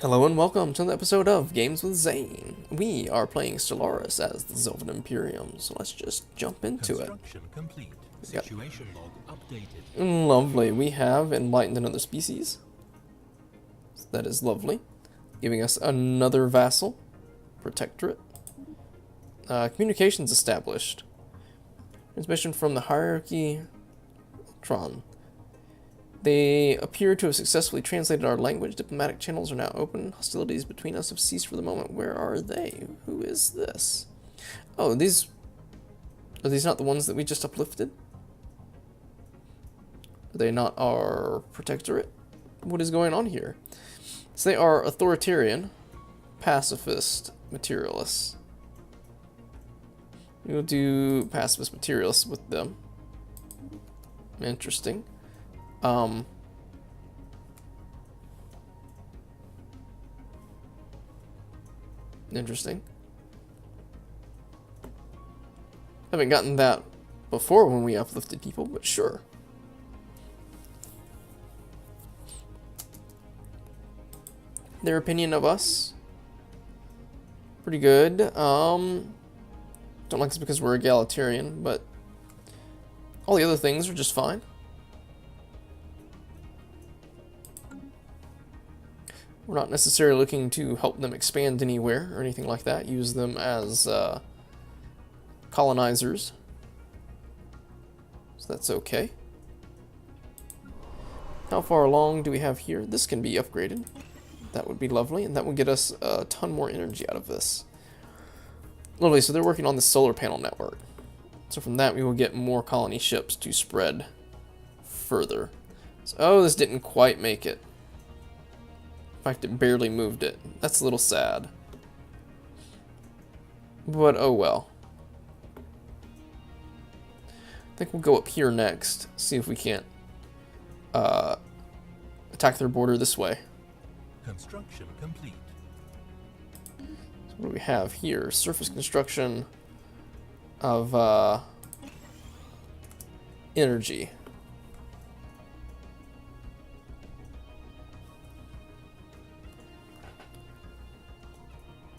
Hello and welcome to another episode of Games with Zane. We are playing Stellaris as the Zelvan Imperium, so let's just jump into it. Construction complete. Situation log updated. Lovely. We have enlightened another species. That is lovely. Giving us another vassal. Protectorate. Communications established. Transmission from the hierarchy. Tron. They appear to have successfully translated our language. Diplomatic channels are now open. Hostilities between us have ceased for the moment. Where are they? Who is this? Oh, are these not the ones that we just uplifted? Are they not our protectorate? What is going on here? So they are authoritarian, pacifist, materialists. We'll do pacifist materialists with them. Interesting. Interesting. Haven't gotten that before when we uplifted people, but sure. Their opinion of us, pretty good. Don't like us because we're egalitarian, but all the other things are just fine. We're not necessarily looking to help them expand anywhere or anything like that. Use them as colonizers. So that's okay. How far along do we have here? This can be upgraded. That would be lovely, and that will get us a ton more energy out of this. Lovely, so they're working on the solar panel network. So from that we will get more colony ships to spread further. So, oh, this didn't quite make it. In fact, it barely moved it. That's a little sad. But oh well. I think we'll go up here next. See if we can't attack their border this way. Construction complete. So what do we have here? Surface construction of energy.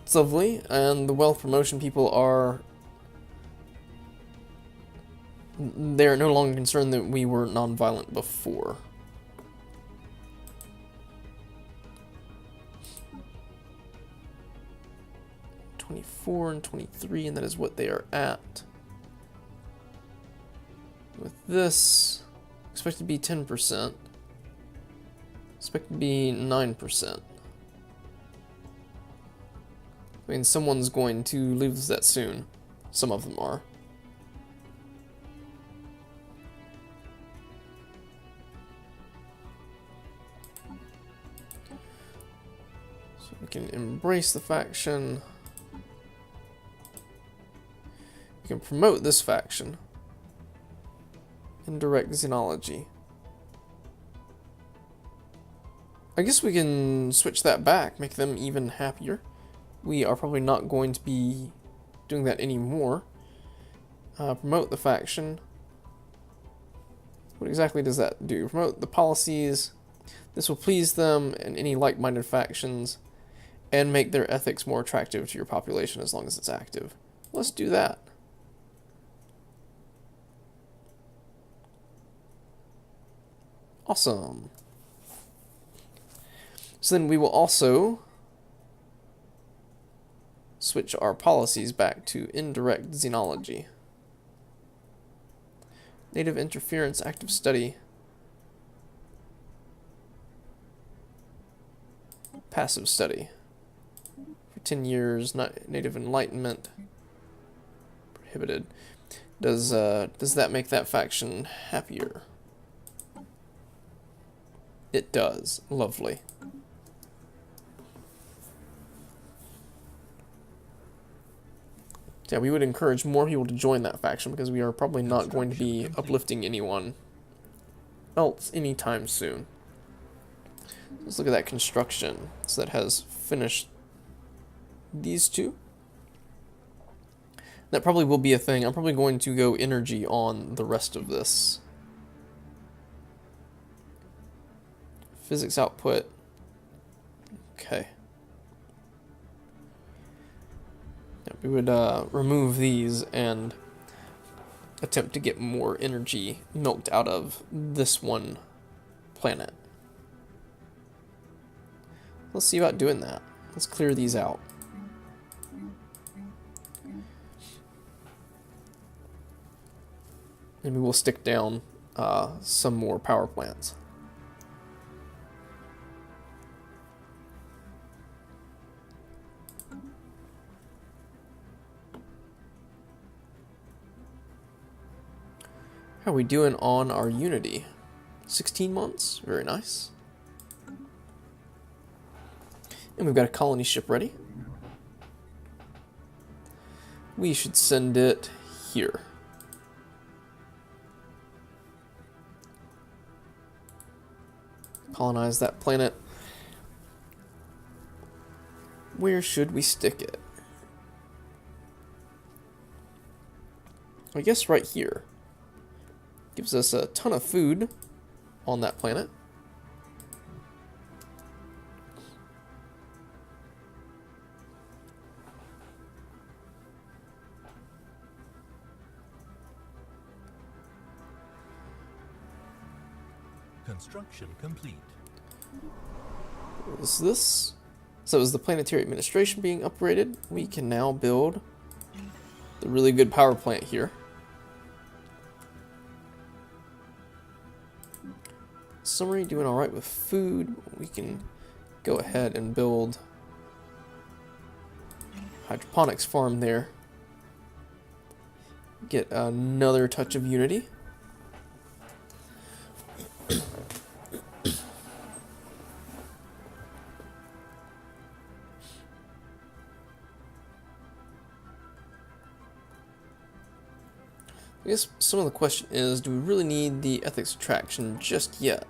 It's lovely, and the wealth promotion people are... They're no longer concerned that we were non-violent before. '24 and 23, and that is what they are at. With this, expect to be 10%. Expect to be 9%. I mean, someone's going to lose that soon. Some of them are. So we can embrace the faction. We can promote this faction. Indirect xenology. I guess we can switch that back, make them even happier. We are probably not going to be doing that anymore. Promote the faction. What exactly does that do? Promote the policies. This will please them and any like-minded factions and make their ethics more attractive to your population as long as it's active. Let's do that. Awesome. So then we will also switch our policies back to indirect xenology. Native interference, active study. Passive study. For 10 years, not native enlightenment. Prohibited. Does that make that faction happier? It does. Lovely. Yeah, we would encourage more people to join that faction because we are probably not going to be uplifting anyone else anytime soon. Let's look at that construction. So that has finished these two. That probably will be a thing. I'm probably going to go energy on the rest of this. Physics output. Okay. Yeah, we would remove these and attempt to get more energy milked out of this one planet. Let's see about doing that. Let's clear these out. Maybe we'll stick down some more power plants. How are we doing on our Unity? 16 months? Very nice. And we've got a colony ship ready. We should send it here. Colonize that planet. Where should we stick it? I guess right here. Gives us a ton of food on that planet. Construction complete. What is this? So is the planetary administration being upgraded? We can now build the really good power plant here. Summary doing alright with food. We can go ahead and build hydroponics farm there. Get another touch of Unity. I guess some of the question is, do we really need the ethics attraction just yet?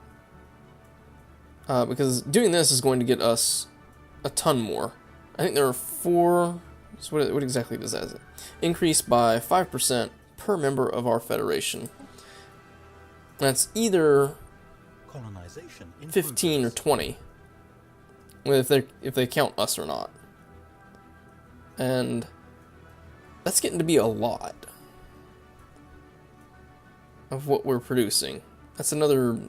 Because doing this is going to get us a ton more. I think there are 4... So what exactly does that say? Increase by 5% per member of our federation. That's either Colonization in 15 or progress. 20, if they count us or not. And that's getting to be a lot of what we're producing. That's another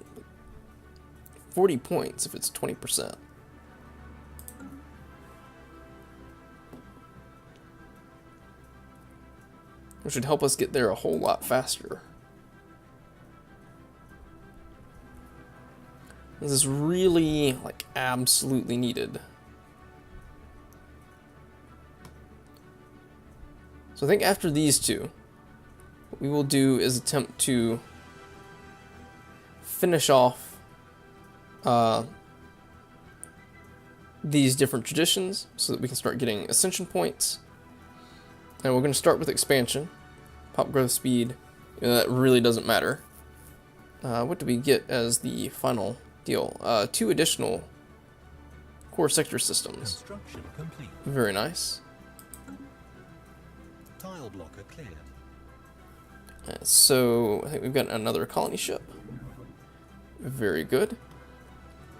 40 points if it's 20%. Which would help us get there a whole lot faster. This is really, like, absolutely needed. So I think after these two, what we will do is attempt to finish off these different traditions so that we can start getting ascension points. And we're going to start with expansion. Pop growth speed, that really doesn't matter. What do we get as the final deal? 2 additional core sector systems. Construction complete. Very nice. Tile blocker cleared. So I think we've got another colony ship. Very good.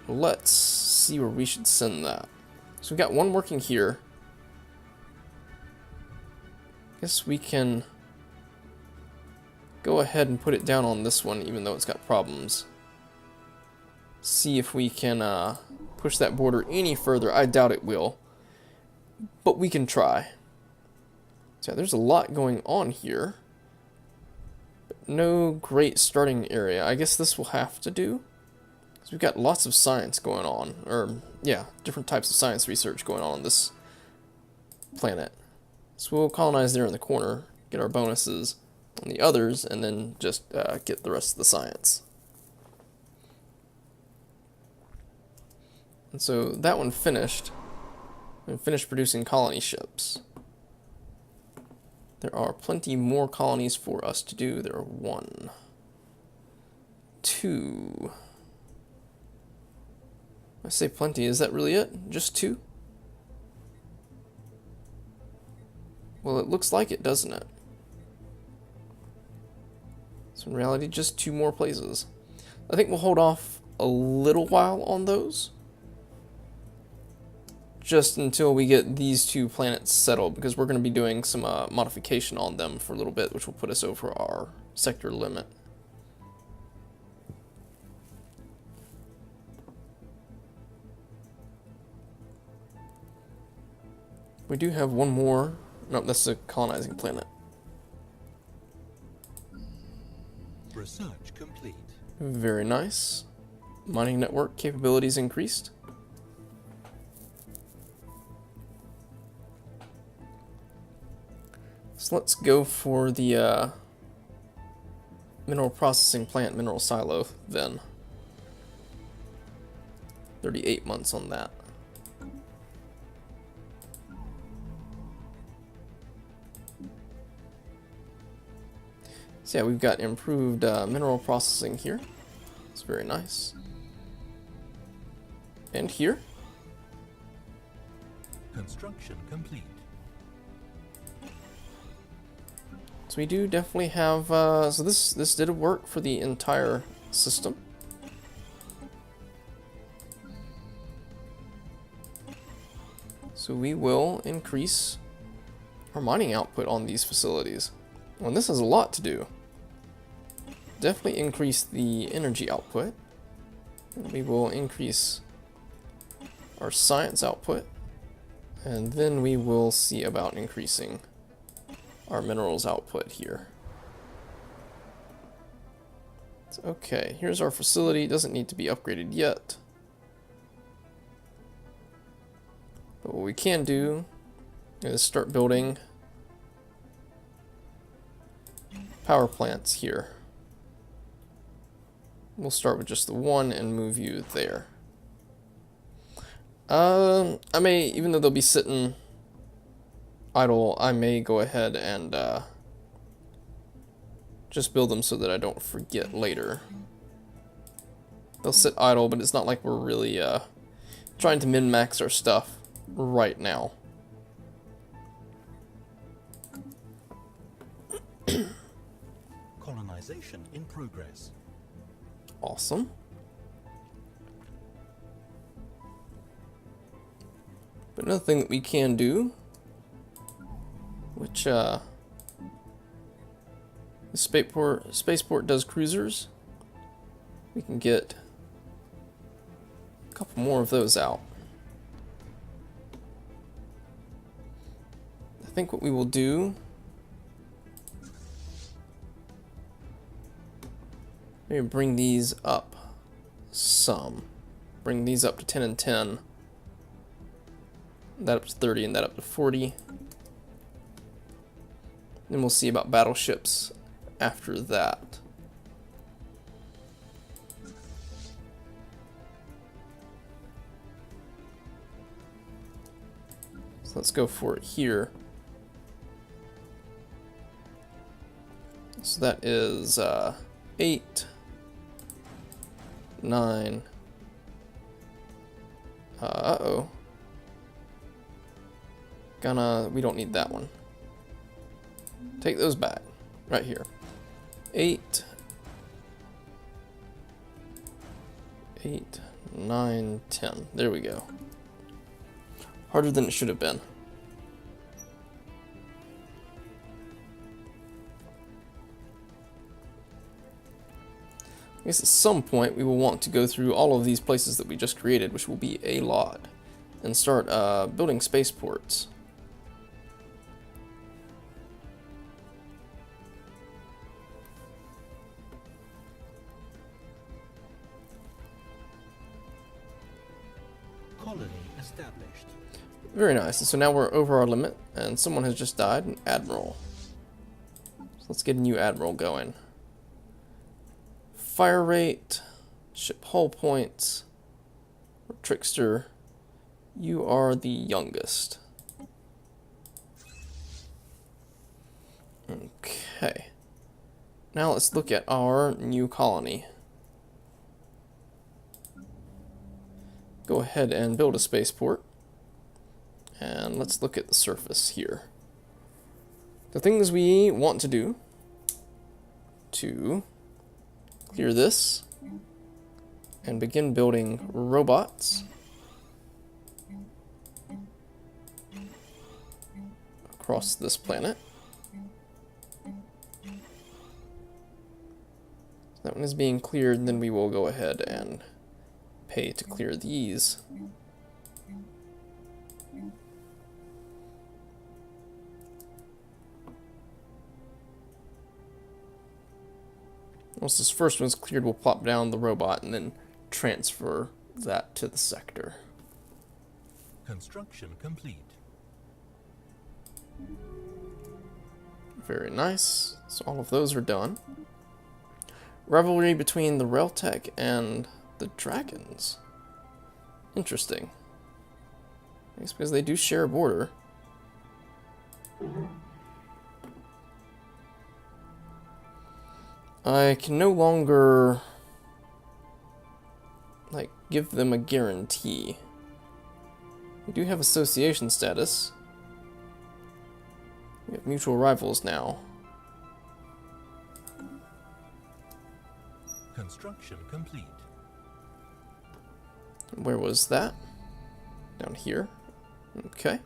Let's see where we should send that. So we've got one working here. Guess we can go ahead and put it down on this one, even though it's got problems. See if we can push that border any further. I doubt it will, but we can try. So there's a lot going on here, but no great starting area. I guess this will have to do, because we've got lots of science going on, or yeah, different types of science research going on this planet. So we'll colonize there in the corner, get our bonuses on the others, and then just get the rest of the science. And so that one finished. We finished producing colony ships. There are plenty more colonies for us to do. There are 1, 2. I say plenty, is that really it? Just 2? Well, it looks like it, doesn't it? So in reality, just 2 more places. I think we'll hold off a little while on those. just until we get these two planets settled, because we're going to be doing some modification on them for a little bit, which will put us over our sector limit. We do have one more. Nope, that's a colonizing planet. Research complete. Very nice. Mining network capabilities increased. So let's go for the mineral processing plant, mineral silo then. 38 months on that. So yeah, we've got improved mineral processing here. It's very nice. And here. Construction complete. So we do definitely have, so this did work for the entire system. So we will increase our mining output on these facilities. Well, this has a lot to do. Definitely increase the energy output. We will increase our science output. And then we will see about increasing our minerals output here. Okay, here's our facility. It doesn't need to be upgraded yet. But what we can do is start building power plants here. We'll start with just the one and move you there. I may, even though they'll be sitting idle, I may go ahead and just build them so that I don't forget later. They'll sit idle, but it's not like we're really trying to min-max our stuff right now. Colonization in progress. Awesome. But another thing that we can do, which the spaceport does cruisers, we can get a couple more of those out. I think what we will do, maybe bring these up some. Bring these up to 10 and 10. That up to 30 and that up to 40. Then we'll see about battleships after that. So let's go for it here. So that is 8, 9. Uh-oh. We don't need that one. Take those back. Right here. 8, 9, 10. There we go. Harder than it should have been. I guess at some point we will want to go through all of these places that we just created, which will be a lot, and start building spaceports. Colony established. Very nice. And so now we're over our limit, and someone has just died, an admiral. So let's get a new admiral going. Fire rate, ship hull points, trickster. You are the youngest. Okay. Now let's look at our new colony. Go ahead and build a spaceport. And let's look at the surface here. The things we want to do to clear this and begin building robots. across this planet. That one is being cleared, and then we will go ahead and pay to clear these. Once this first one's cleared, we'll plop down the robot and then transfer that to the sector. Construction complete. Very nice. So all of those are done. Rivalry between the Realtech and the Dragons. Interesting. I guess because they do share a border. I can no longer, like, give them a guarantee. We do have association status. We have mutual rivals now. Construction complete. Where was that? Down here. Okay.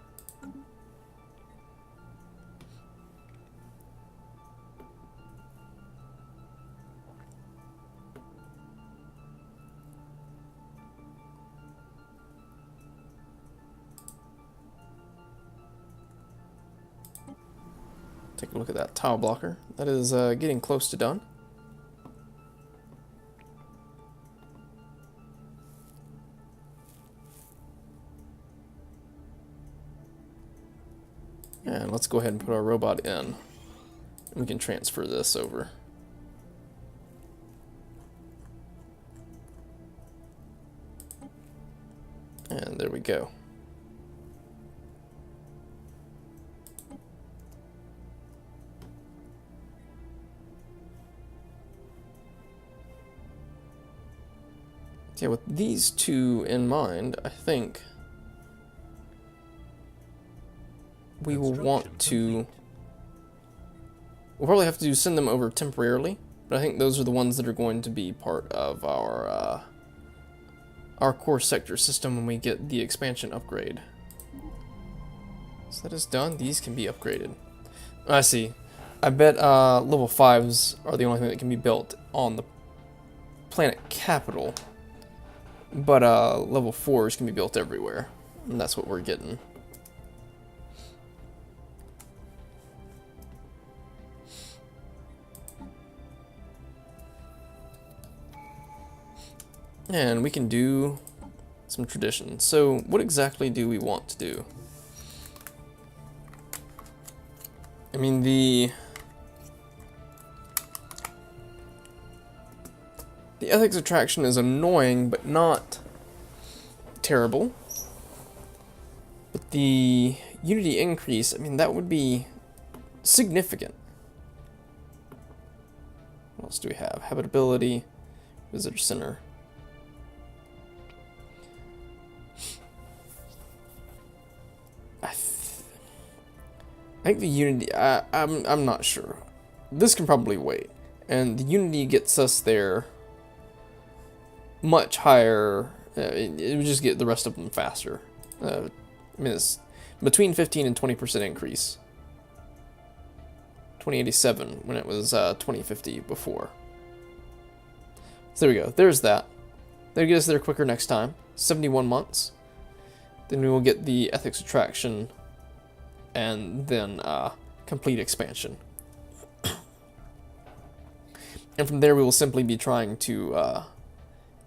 Take a look at that tile blocker. That is getting close to done. And let's go ahead and put our robot in. And we can transfer this over. And there we go. Yeah, with these two in mind, I think we will want to... We'll probably have to send them over temporarily, but I think those are the ones that are going to be part of our core sector system when we get the expansion upgrade. So that is done. These can be upgraded. I see. I bet level 5s are the only thing that can be built on the planet capital. But level 4s can be built everywhere, and that's what we're getting. And we can do some traditions. So what exactly do we want to do? I mean, the ethics attraction is annoying, but not terrible. But the unity increase, I mean, that would be significant. What else do we have? Habitability, visitor center. I think the unity, I'm not sure. This can probably wait. And the unity gets us there much higher. It would just get the rest of them faster. I mean, it's between 15 and 20% increase. 2087 when it was 2050 before. So there we go. There's that. That'll get us there quicker next time. 71 months. Then we will get the ethics attraction and then complete expansion. And from there we will simply be trying to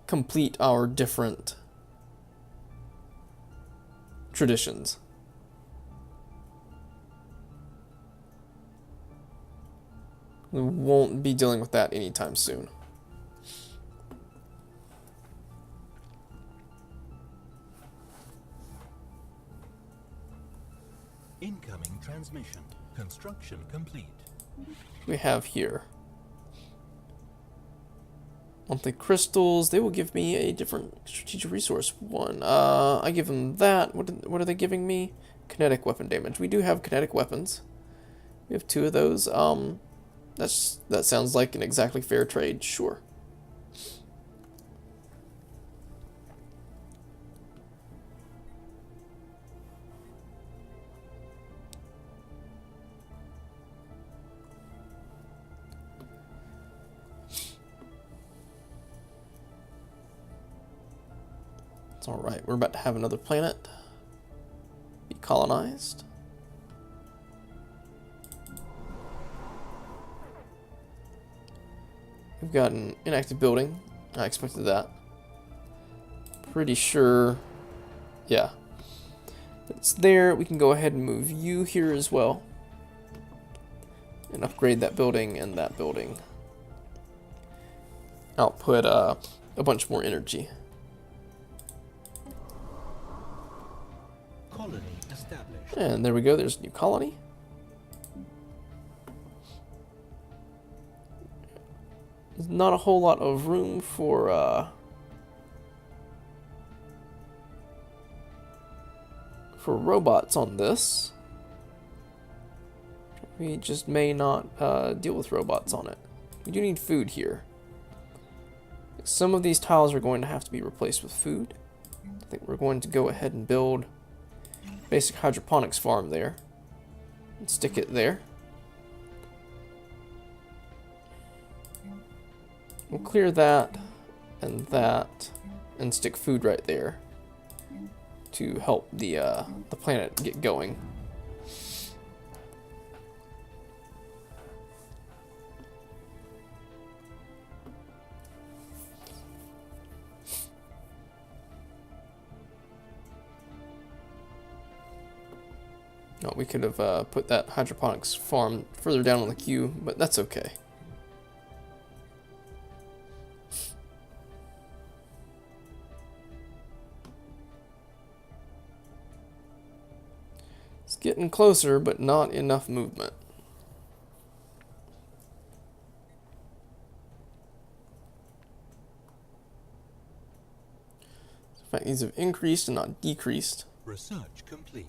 complete our different traditions. We won't be dealing with that anytime soon. Incoming transmission. Construction complete. We have here monthly crystals. They will give me a different strategic resource one. I give them that. What are they giving me? Kinetic weapon damage. We do have kinetic weapons. We have 2 of those. That sounds like an exactly fair trade. Sure. It's alright. We're about to have another planet be colonized. We've got an inactive building. I expected that. Pretty sure. Yeah. It's there. We can go ahead and move you here as well. And upgrade that building and that building. Output a bunch more energy. Colony established. And there we go. There's a new colony. There's not a whole lot of room for robots on this. We just may not deal with robots on it. We do need food here. Some of these tiles are going to have to be replaced with food. I think we're going to go ahead and build a basic hydroponics farm there. And stick it there. We'll clear that, and stick food right there to help the planet get going. No, we could have put that hydroponics farm further down on the queue, but that's okay. It's getting closer, but not enough movement. In fact, these have increased and not decreased. Research complete.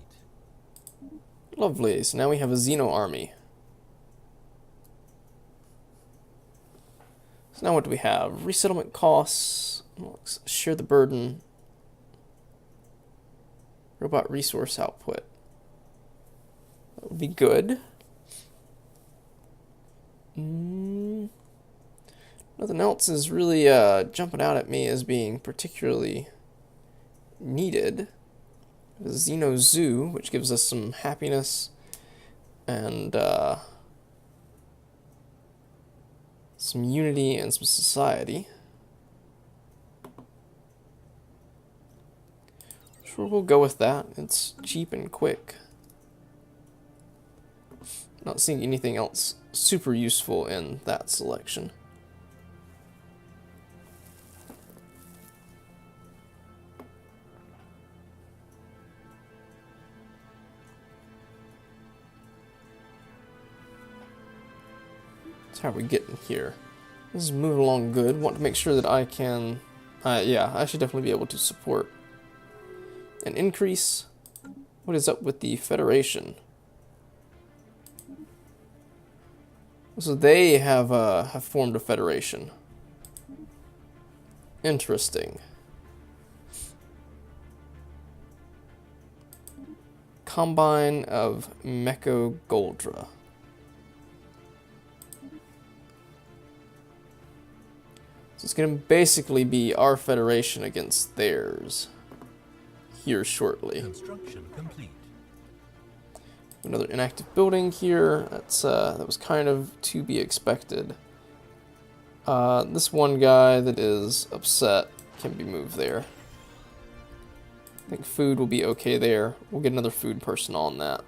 Lovely. So now we have a Xeno army. So now what do we have? Resettlement costs. Share the burden. Robot resource output. That would be good. Nothing else is really jumping out at me as being particularly needed. The Xeno Zoo, which gives us some happiness and some unity and some society. Sure, we'll go with that. It's cheap and quick. Not seeing anything else super useful in that selection. How are we getting here? This is moving along good. Want to make sure that I can... yeah, I should definitely be able to support an increase. What is up with the Federation? So they have formed a federation. Interesting. Combine of Mecho Goldra. So it's going to basically be our federation against theirs here shortly. Construction complete. Another inactive building here. That was kind of to be expected. This one guy that is upset can be moved there. I think food will be okay there. We'll get another food person on that.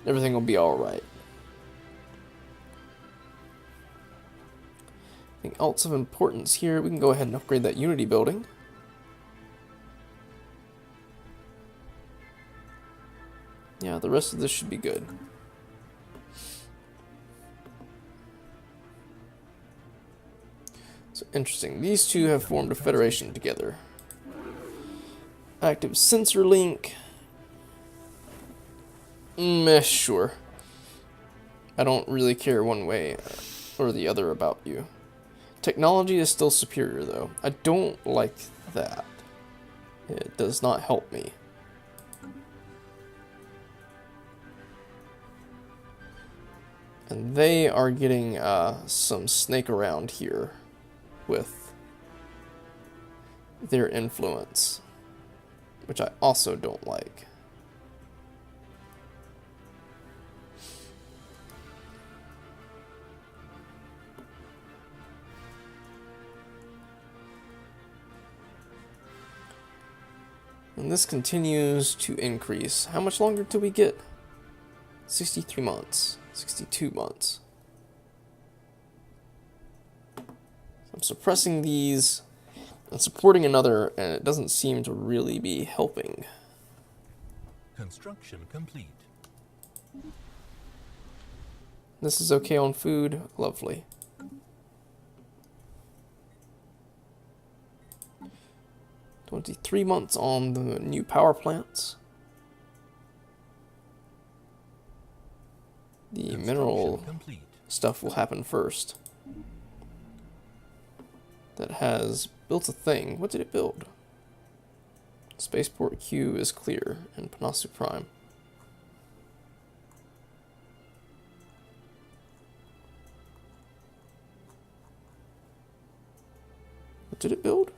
Everything will be alright. Anything else of importance here? We can go ahead and upgrade that Unity building. Yeah, the rest of this should be good. So interesting. These two have formed a federation together. Active sensor link. Sure. I don't really care one way or the other about you. Technology is still superior, though. I don't like that. It does not help me. And they are getting some snake around here with their influence. which I also don't like. And this continues to increase. How much longer till we get? 63 months. 62 months. I'm suppressing these and supporting another, and it doesn't seem to really be helping. Construction complete. This is okay on food. Lovely. "23 months on the new power plants. The mineral Complete. stuff will happen first. That has built a thing. What did it build? Spaceport Q is clear and Panasu Prime. What did it build?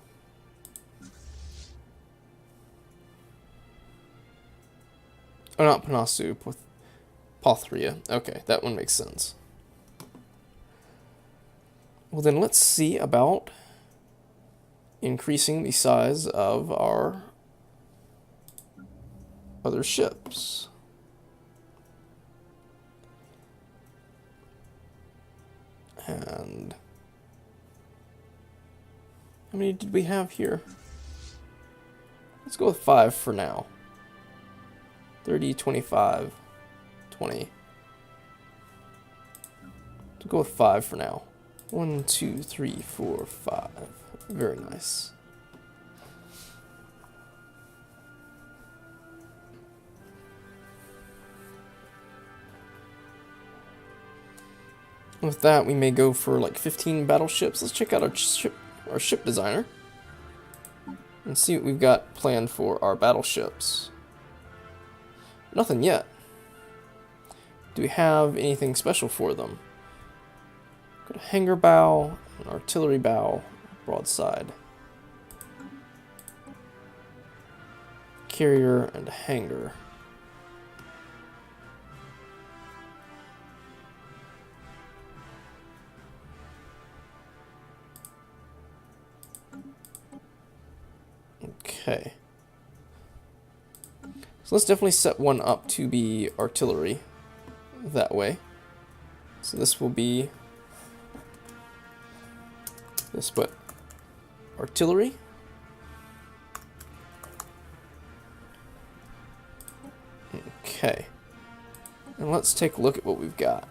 Oh, not Panasu, Pothria. Okay, that one makes sense. Well, then let's see about increasing the size of our other ships. And how many did we have here? Let's go with 5 for now. 30, 25, 20. We'll go with 5 for now. 1, 2, 3, 4, 5. Very nice. With that, we may go for like 15 battleships. Let's check out our ship designer and see what we've got planned for our battleships. Nothing yet. Do we have anything special for them? Got a hangar bow, an artillery bow, broadside, carrier, and a hangar. Okay. So let's definitely set one up to be artillery that way. So this will be this, but artillery. Okay. And let's take a look at what we've got.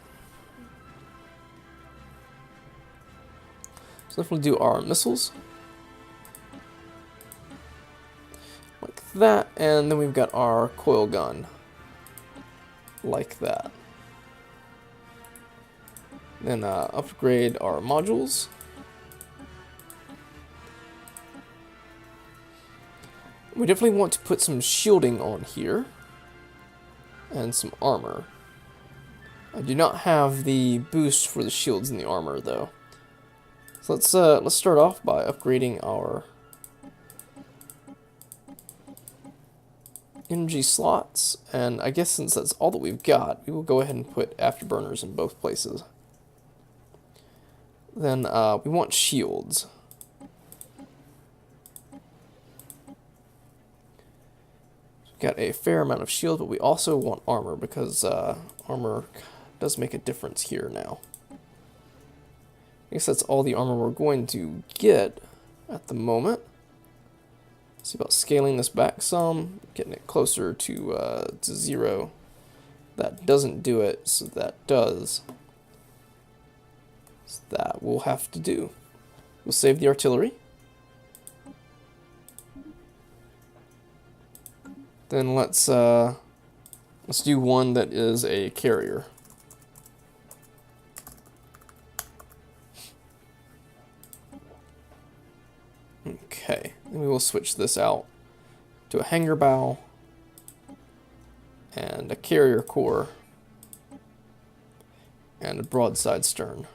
So if we'll do our missiles. Like that, and then we've got our coil gun. Like that. Then upgrade our modules. We definitely want to put some shielding on here. And some armor. I do not have the boost for the shields and the armor though. So let's start off by upgrading our energy slots, and I guess since that's all that we've got, we will go ahead and put afterburners in both places. Then we want shields. We've got a fair amount of shield, but we also want armor because armor does make a difference here now. I guess that's all the armor we're going to get at the moment. See about scaling this back some, getting it closer to 0. That doesn't do it, so that does. So that we'll have to do. We'll save the artillery. Then let's do one that is a carrier. Okay, then we will switch this out to a hangar bow and a carrier core and a broadside stern.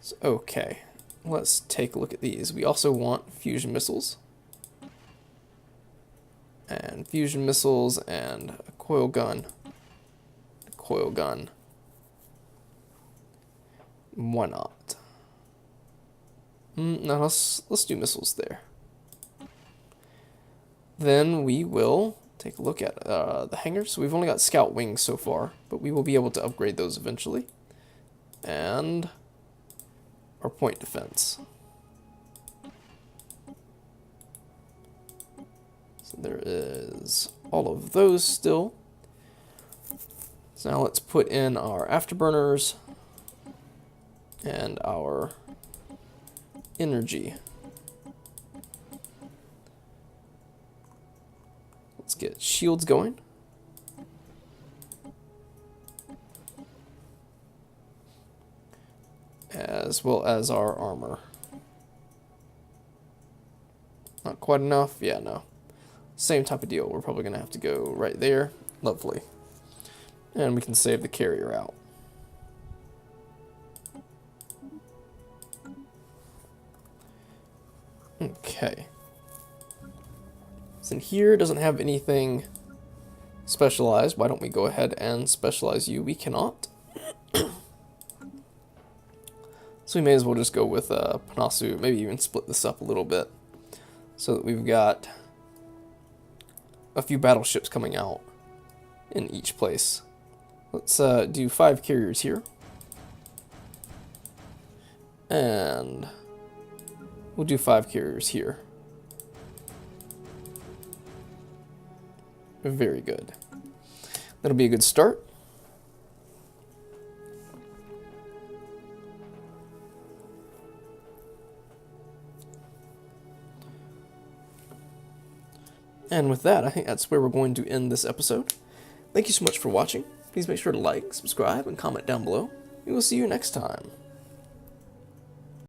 So, okay, let's take a look at these. We also want fusion missiles. And fusion missiles and a coil gun. A coil gun. Why not? No, let's do missiles there. Then we will take a look at the hangars. So we've only got scout wings so far, but we will be able to upgrade those eventually. And our point defense. So there is all of those still. So now let's put in our afterburners and our energy. Let's get shields going. As well as our armor. Not quite enough? Yeah, no. Same type of deal. We're probably going to have to go right there. Lovely. And we can save the carrier out. Okay. So in here doesn't have anything specialized. Why don't we go ahead and specialize you? We cannot. So we may as well just go with Panasu, maybe even split this up a little bit so that we've got a few battleships coming out in each place. Let's do 5 carriers here. And we'll do 5 carriers here. Very good. That'll be a good start. And with that, I think that's where we're going to end this episode. Thank you so much for watching. Please make sure to like, subscribe, and comment down below. We will see you next time.